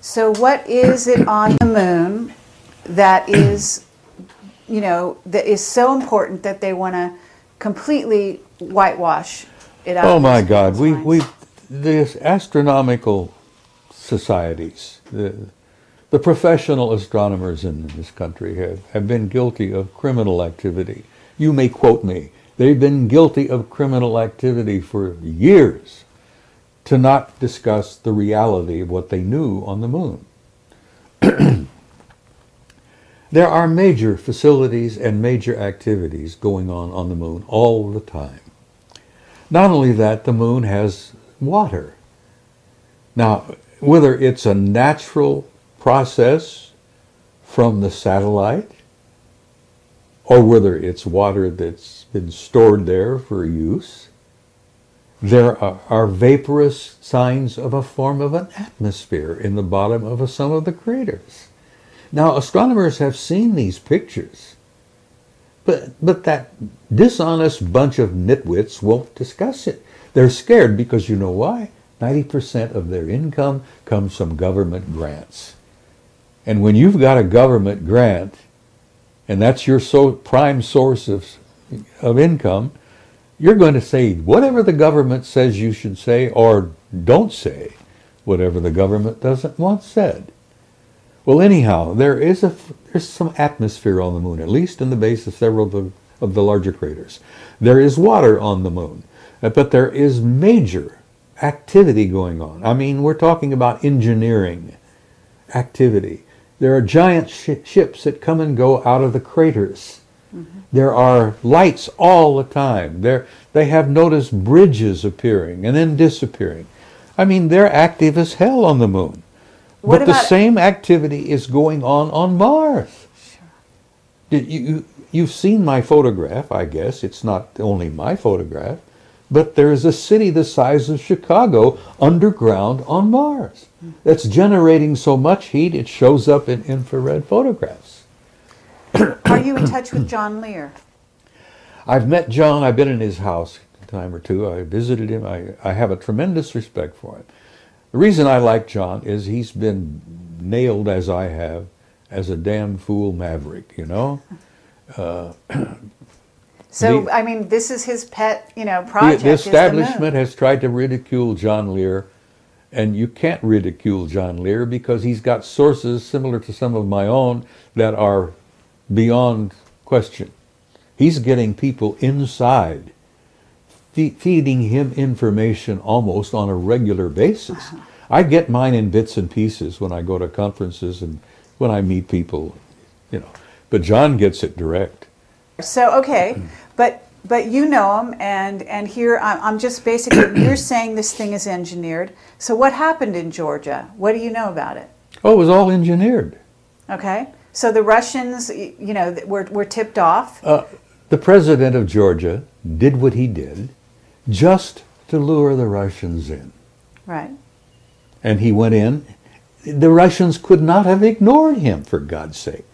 So what is it on the moon that is, you know, that is so important that they want to completely whitewash it out? Oh my God, the astronomical societies, the professional astronomers in this country have been guilty of criminal activity. You may quote me. They've been guilty of criminal activity for years to not discuss the reality of what they knew on the moon. There are major facilities and major activities going on the moon all the time. Not only that, the moon has water. Now, whether it's a natural process from the satellite, or whether it's water that's been stored there for use, there are vaporous signs of a form of an atmosphere in the bottom of some of the craters. Now, astronomers have seen these pictures, but that dishonest bunch of nitwits won't discuss it. They're scared because you know why? 90% of their income comes from government grants. And when you've got a government grant, and that's your prime source of income, you're going to say whatever the government says you should say, or don't say whatever the government doesn't want said. Well, anyhow, there's some atmosphere on the moon, at least in the base of several of the larger craters. There is water on the moon, but there is major activity going on. I mean, we're talking about engineering activity. There are giant ships that come and go out of the craters. Mm-hmm. There are lights all the time. They have noticed bridges appearing and then disappearing. I mean, they're active as hell on the moon. But the same activity is going on Mars. Sure. You've seen my photograph, I guess. It's not only my photograph. But there's a city the size of Chicago underground on Mars that's generating so much heat it shows up in infrared photographs. Are you in touch with John Lear? I've met John. I've been in his house a time or two. I visited him. I have a tremendous respect for him. The reason I like John is he's been nailed, as I have, as a damn fool maverick, you know? So, I mean, this is his pet, project. The establishment has tried to ridicule John Lear, and you can't ridicule John Lear because he's got sources similar to some of my own that are beyond question. He's getting people inside, feeding him information almost on a regular basis. Uh-huh. I get mine in bits and pieces when I go to conferences and when I meet people, But John gets it direct. So, okay, but you know him, and here I'm just basically, you're saying this thing is engineered. So what happened in Georgia? What do you know about it? Oh, it was all engineered. Okay, so the Russians, were tipped off? The president of Georgia did what he did just to lure the Russians in. Right. And he went in. The Russians could not have ignored him, for God's sake.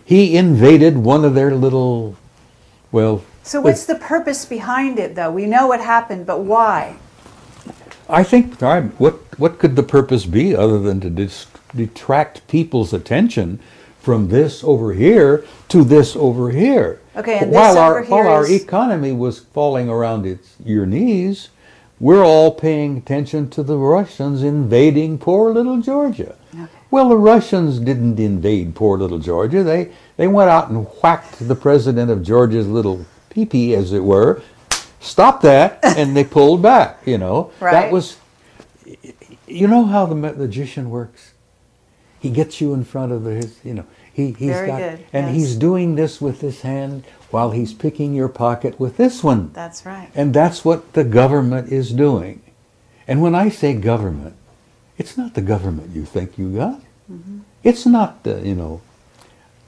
He invaded one of their little... So what's the purpose behind it, though? We know what happened, but why? I think, what could the purpose be other than to detract people's attention from this over here to this over here? Okay, and while our economy was falling around your knees, we're all paying attention to the Russians invading poor little Georgia. Okay. Well, the Russians didn't invade poor little Georgia. They went out and whacked the president of Georgia's little pee-pee, as it were, stopped that, and they pulled back, Right. That was, you know how the magician works? He gets you in front of he's Very got, good. And yes. He's doing this with this hand while he's picking your pocket with this one. That's right. And that's what the government is doing. And when I say government, it's not the government you think you got. Mm-hmm. It's not the,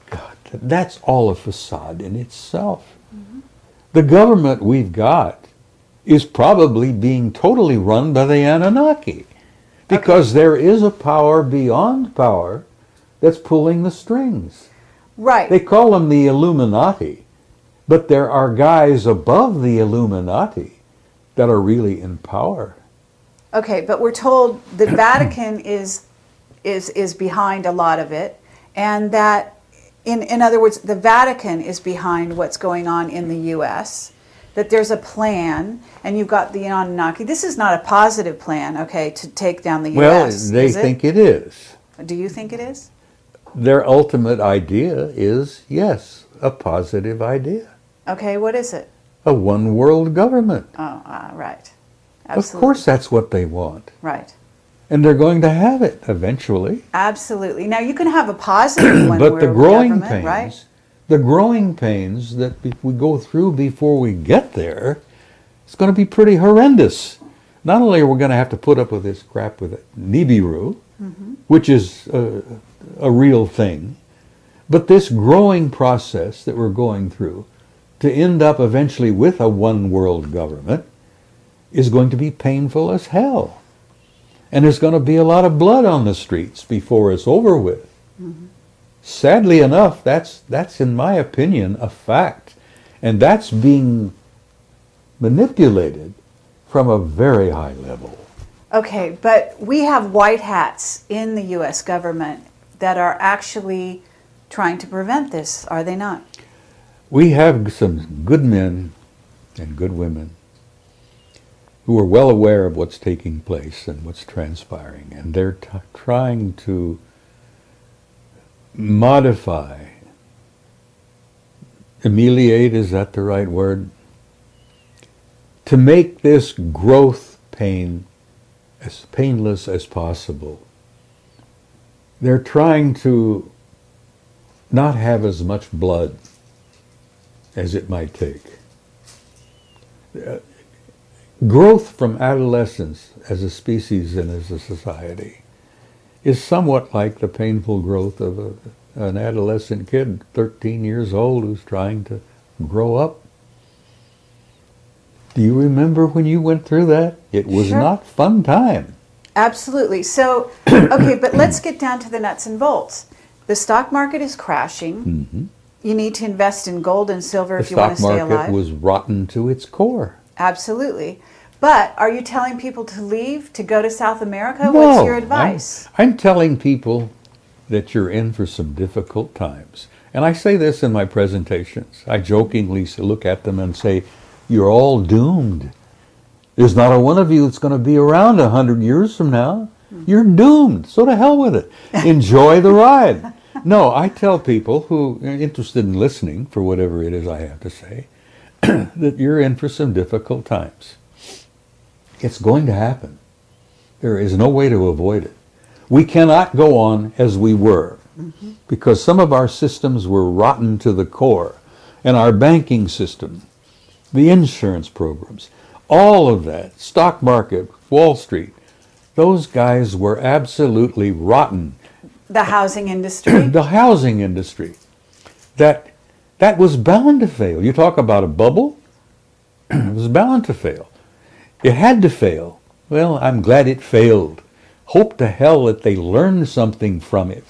God, that's all a facade in itself. Mm-hmm. The government we've got is probably being totally run by the Anunnaki. Because there is a power beyond power that's pulling the strings. Right. They call them the Illuminati, but there are guys above the Illuminati that are really in power. Okay, but we're told the Vatican is is behind a lot of it, and that, in other words, the Vatican is behind what's going on in the U.S., that there's a plan, and you've got the Anunnaki. This is not a positive plan, okay, to take down the U.S. Well, they think it is. Do you think it is? Their ultimate idea is, yes, a positive idea. Okay, what is it? A one-world government. Oh, right. Absolutely. Of course that's what they want. Right. And they're going to have it eventually. Absolutely. Now, you can have a positive one But the growing pains, right? the growing pains that we go through before we get there, it's going to be pretty horrendous. Not only are we going to have to put up with this crap with Nibiru, which is a real thing, but this growing process that we're going through to end up eventually with a one-world government is going to be painful as hell. And there's going to be a lot of blood on the streets before it's over with. Sadly enough, that's in my opinion a fact. And that's being manipulated from a very high level. Okay, but we have white hats in the U.S. government that are actually trying to prevent this, are they not? We have some good men and good women who are well aware of what's taking place and what's transpiring, and they're trying to modify, ameliorate, is that the right word? To make this growth pain as painless as possible. They're trying to not have as much blood as it might take. Growth from adolescence as a species and as a society is somewhat like the painful growth of an adolescent kid, 13 years old, who's trying to grow up. Do you remember when you went through that? It was Sure. not fun time. Absolutely. So, okay, but let's get down to the nuts and bolts. The stock market is crashing. You need to invest in gold and silver if you want to stay The stock market alive. was rotten to its core. Absolutely. But are you telling people to leave, to go to South America? What's your advice? I'm telling people that you're in for some difficult times. And I say this in my presentations. I jokingly look at them and say, you're all doomed. There's not a one of you that's going to be around 100 years from now. You're doomed. So to hell with it. Enjoy the ride. No, I tell people who are interested in listening for whatever it is I have to say, that you're in for some difficult times. It's going to happen. There is no way to avoid it. We cannot go on as we were, because some of our systems were rotten to the core, and our banking system, the insurance programs, all of that, stock market, Wall Street, those guys were absolutely rotten. The housing industry? The housing industry, that was bound to fail. You talk about a bubble, it was bound to fail. It had to fail. Well, I'm glad it failed. Hope to hell that they learned something from it.